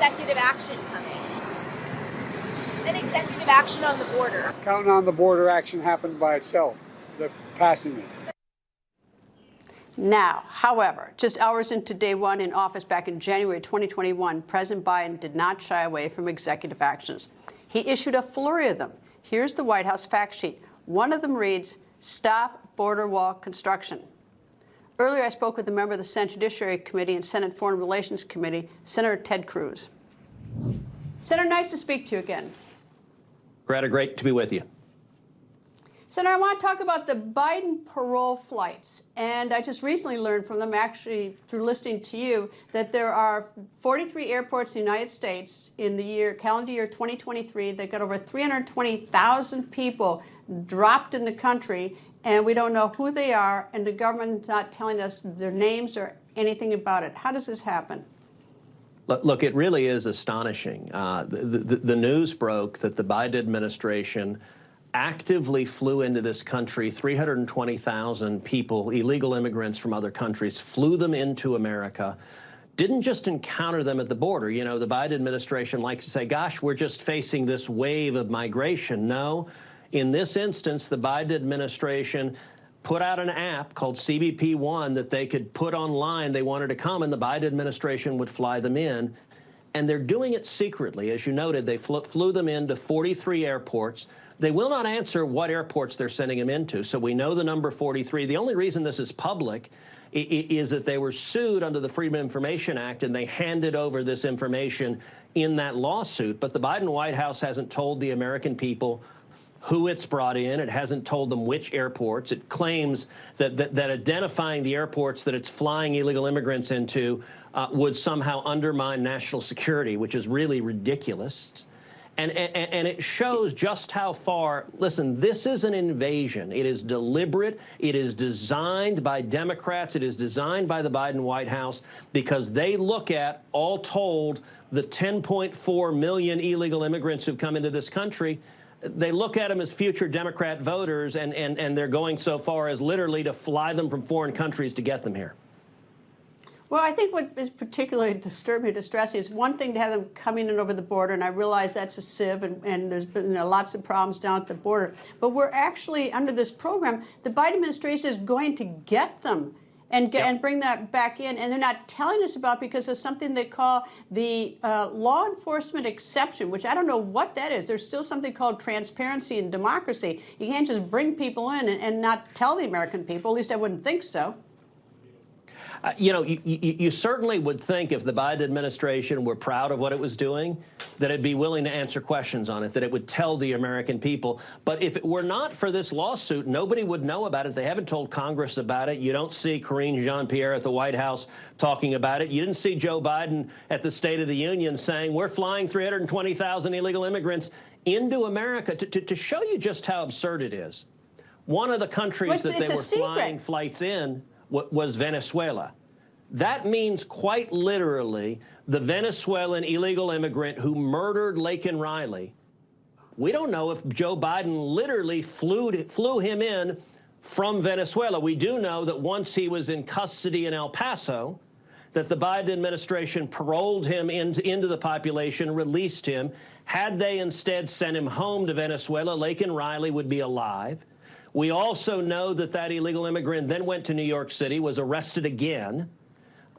executive action coming? An executive action on the border. Counting on the border action happened by itself, the passing it. Now, however, just hours into day one in office back in January 2021, President Biden did not shy away from executive actions. He issued a flurry of them. Here's the White House fact sheet. One of them reads, "Stop border wall construction." Earlier, I spoke with a member of the Senate Judiciary Committee and Senate Foreign Relations Committee, Senator Ted Cruz. Senator, nice to speak to you again. Greta, great to be with you. Senator, I want to talk about the Biden parole flights. And I just recently learned from them, actually through listening to you, that there are 43 airports in the United States in the calendar year 2023 that got over 320,000 people dropped in the country, and we don't know who they are, and the government's not telling us their names or anything about it. How does this happen? Look, it really is astonishing. The news broke that the Biden administration actively flew into this country 320,000 people, illegal immigrants from other countries, flew them into America, didn't just encounter them at the border. You know, the Biden administration likes to say, gosh, we're just facing this wave of migration. No, in this instance, the Biden administration put out an app called CBP One that they could put online. They wanted to come, and the Biden administration would fly them in. And they're doing it secretly. As you noted, they flew them into 43 airports. They will not answer what airports they're sending them into, so we know the number 43. The only reason this is public is that they were sued under the Freedom of Information Act, and they handed over this information in that lawsuit. But the Biden White House hasn't told the American people who it's brought in. It hasn't told them which airports. It claims that identifying the airports that it's flying illegal immigrants into would somehow undermine national security, which is really ridiculous. And it shows just how far, listen, this is an invasion. It is deliberate. It is designed by Democrats. It is designed by the Biden White House because they look at, all told, the 10.4 million illegal immigrants who've come into this country. They look at them as future Democrat voters, and they're going so far as literally to fly them from foreign countries to get them here. Well, I think what is particularly distressing is one thing to have them coming in over the border, and I realize that's a sieve, and there's been lots of problems down at the border. But we're actually, under this program, the Biden administration is going to get them and bring that back in, and they're not telling us about because of something they call the law enforcement exception, which I don't know what that is. There's still something called transparency and democracy. You can't just bring people in and not tell the American people. At least I wouldn't think so. You know, you certainly would think if the Biden administration were proud of what it was doing, that it'd be willing to answer questions on it, that it would tell the American people. But if it were not for this lawsuit, nobody would know about it. They haven't told Congress about it. You don't see Karine Jean-Pierre at the White House talking about it. You didn't see Joe Biden at the State of the Union saying, we're flying 320,000 illegal immigrants into America, to show you just how absurd it is. One of the countries that they were flying flights in was Venezuela. That means quite literally the Venezuelan illegal immigrant who murdered Laken Riley. We don't know if Joe Biden literally flew him in from Venezuela. We do know that once he was in custody in El Paso, that the Biden administration paroled him into the population, released him. Had they instead sent him home to Venezuela, Laken Riley would be alive. We also know that that illegal immigrant then went to New York City, was arrested again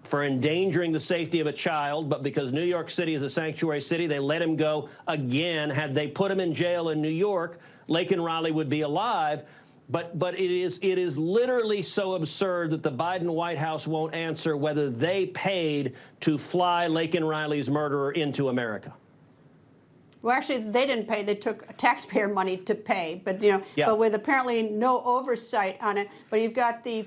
for endangering the safety of a child, but because New York City is a sanctuary city, they let him go again. Had they put him in jail in New York, Laken Riley would be alive. But it is literally so absurd that the Biden White House won't answer whether they paid to fly Laken Riley's murderer into America. Well, actually, they didn't pay. They took taxpayer money to pay, but but with apparently no oversight on it. But you've got the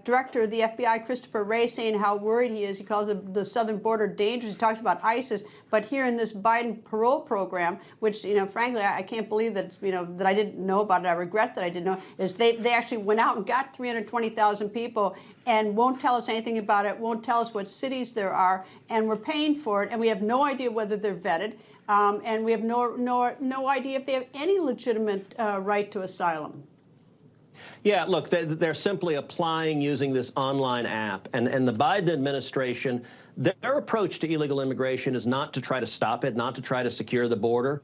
director of the FBI, Christopher Wray, saying how worried he is. He calls the southern border dangerous. He talks about ISIS. But here in this Biden parole program, which frankly I can't believe that that I didn't know about it. I regret that I didn't know. Is they actually went out and got 320,000 people and won't tell us anything about it. Won't tell us what cities there are, and we're paying for it, and we have no idea whether they're vetted. And we have no idea if they have any legitimate right to asylum. Yeah, look, they're simply applying using this online app. And the Biden administration, Their approach to illegal immigration is not to try to stop it, not to try to secure the border.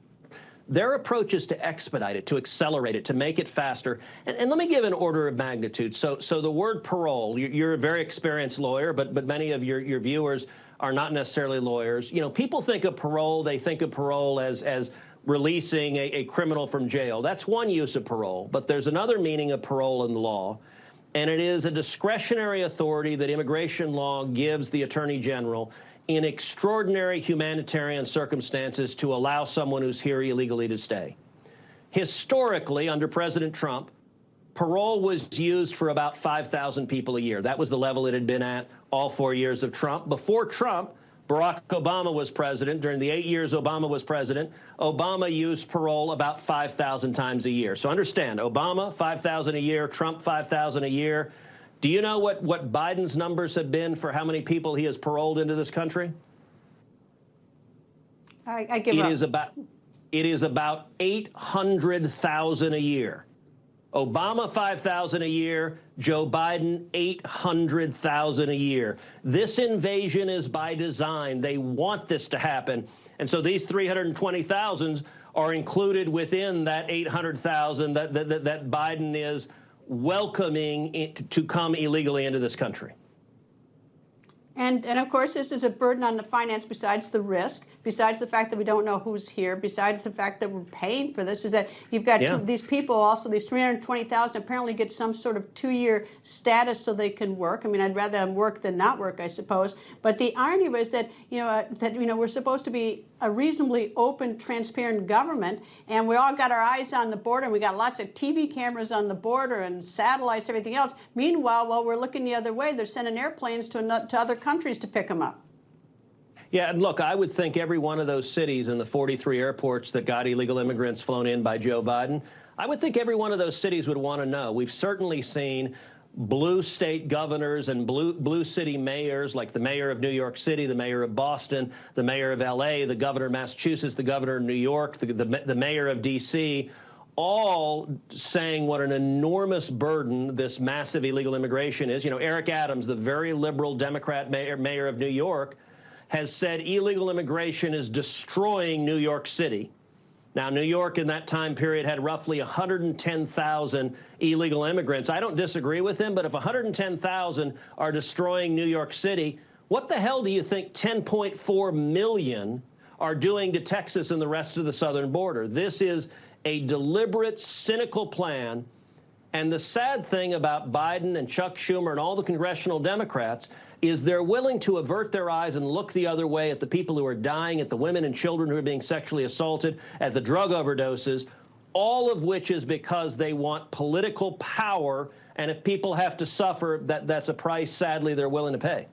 Their approach is to expedite it, to accelerate it, to make it faster. And let me give an order of magnitude. So the word parole, you're a very experienced lawyer, but many of your viewers are not necessarily lawyers. You know, people think of parole, they think of parole as releasing a criminal from jail. That's one use of parole, but there's another meaning of parole in the law, and it is a discretionary authority that immigration law gives the Attorney General in extraordinary humanitarian circumstances to allow someone who's here illegally to stay. Historically, under President Trump, parole was used for about 5,000 people a year. That was the level it had been at all 4 years of Trump. Before Trump, Barack Obama was president. During the 8 years Obama was president, Obama used parole about 5,000 times a year. So understand, Obama, 5,000 a year, Trump, 5,000 a year. Do you know what Biden's numbers have been for how many people he has paroled into this country? I give up. It is about 800,000 a year. Obama, 5,000 a year. Joe Biden, 800,000 a year. This invasion is by design. They want this to happen. And so these 320,000 are included within that 800,000 that Biden is welcoming to come illegally into this country. And of course, this is a burden on the finance besides the risk, besides the fact that we don't know who's here, besides the fact that we're paying for this, is that you've got these people also, these 320,000 apparently get some sort of 2-year status so they can work. I mean, I'd rather them work than not work, I suppose. But the irony was that, we're supposed to be a reasonably open, transparent government, and we all got our eyes on the border, and we got lots of TV cameras on the border and satellites, everything else. Meanwhile, while we're looking the other way, they're sending airplanes to other countries to pick them up. Yeah, and look, I would think every one of those cities in the 43 airports that got illegal immigrants flown in by Joe Biden, I would think every one of those cities would want to know. We've certainly seen blue state governors and blue city mayors, like the mayor of New York City, the mayor of Boston, the mayor of L.A., the governor of Massachusetts, the governor of New York, the mayor of D.C., all saying what an enormous burden this massive illegal immigration is. You know, Eric Adams, the very liberal Democrat mayor of New York, has said illegal immigration is destroying New York City. Now, New York in that time period had roughly 110,000 illegal immigrants. I don't disagree with him, but if 110,000 are destroying New York City, what the hell do you think 10.4 million are doing to Texas and the rest of the southern border? This is a deliberate, cynical plan. And the sad thing about Biden and Chuck Schumer and all the congressional Democrats is they're willing to avert their eyes and look the other way at the people who are dying, at the women and children who are being sexually assaulted, at the drug overdoses, all of which is because they want political power. And if people have to suffer, that's a price, sadly, they're willing to pay.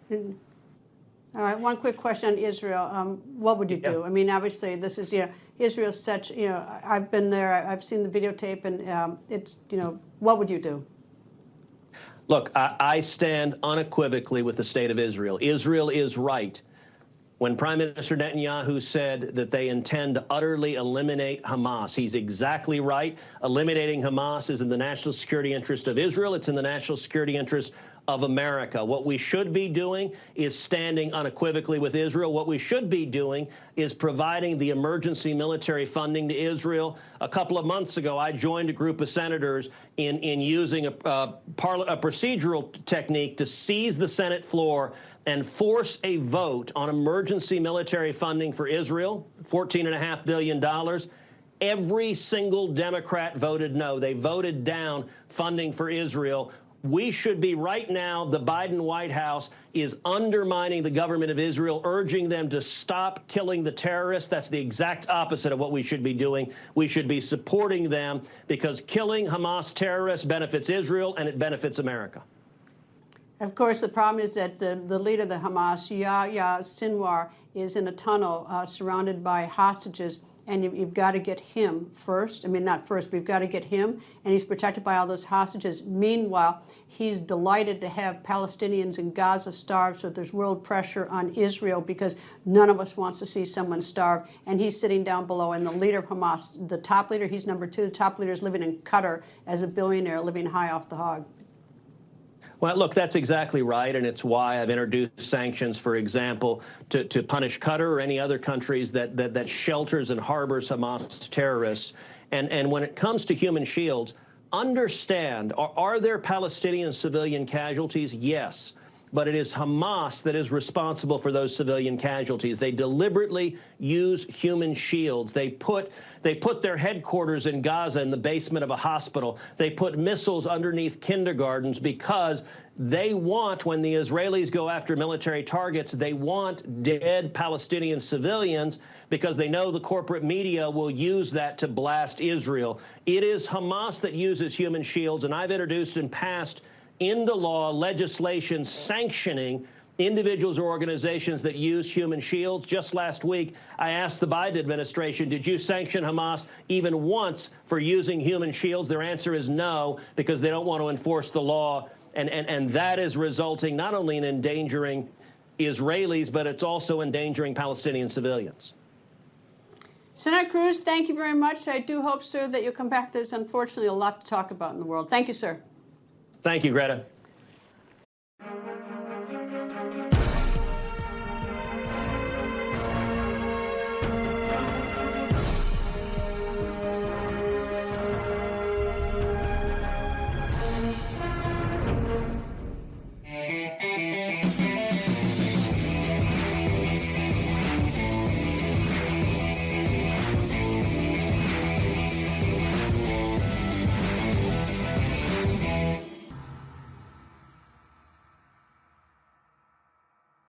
All right, one quick question on Israel. What would you do? I mean, obviously, this is, Israel's such, I've been there, I've seen the videotape, and it's, what would you do? Look, I stand unequivocally with the state of Israel. Israel is right. When Prime Minister Netanyahu said that they intend to utterly eliminate Hamas, he's exactly right. Eliminating Hamas is in the national security interest of Israel. It's in the national security interest of America. What we should be doing is standing unequivocally with Israel. What we should be doing is providing the emergency military funding to Israel. A couple of months ago, I joined a group of senators in using a procedural technique to seize the Senate floor and force a vote on emergency military funding for Israel, $14.5 billion. Every single Democrat voted no. They voted down funding for Israel. We should be right now, the Biden White House is undermining the government of Israel, urging them to stop killing the terrorists. That's the exact opposite of what we should be doing. We should be supporting them because killing Hamas terrorists benefits Israel and it benefits America. Of course, the problem is that the leader of the Hamas, Yahya Sinwar, is in a tunnel surrounded by hostages. And you've got to get him first. I mean, not first, but you've got to get him. And he's protected by all those hostages. Meanwhile, he's delighted to have Palestinians in Gaza starve, so there's world pressure on Israel because none of us wants to see someone starve. And he's sitting down below. And the leader of Hamas, the top leader, he's number 2. The top leader is living in Qatar as a billionaire, living high off the hog. Well, look, that's exactly right, and it's why I've introduced sanctions, for example, to punish Qatar or any other countries that shelters and harbors Hamas terrorists. And when it comes to human shields, understand, are there Palestinian civilian casualties? Yes. But it is Hamas that is responsible for those civilian casualties. They deliberately use human shields. They put their headquarters in Gaza in the basement of a hospital. They put missiles underneath kindergartens because they want, when the Israelis go after military targets, they want dead Palestinian civilians because they know the corporate media will use that to blast Israel. It is Hamas that uses human shields, and I've introduced and passed into law legislation sanctioning individuals or organizations that use human shields. Just last week, I asked the Biden administration, did you sanction Hamas even once for using human shields? Their answer is no, because they don't want to enforce the law. And that is resulting not only in endangering Israelis, but it's also endangering Palestinian civilians. Senator Cruz, thank you very much. I do hope, sir, that you'll come back. There's unfortunately a lot to talk about in the world. Thank you, sir. Thank you, Greta.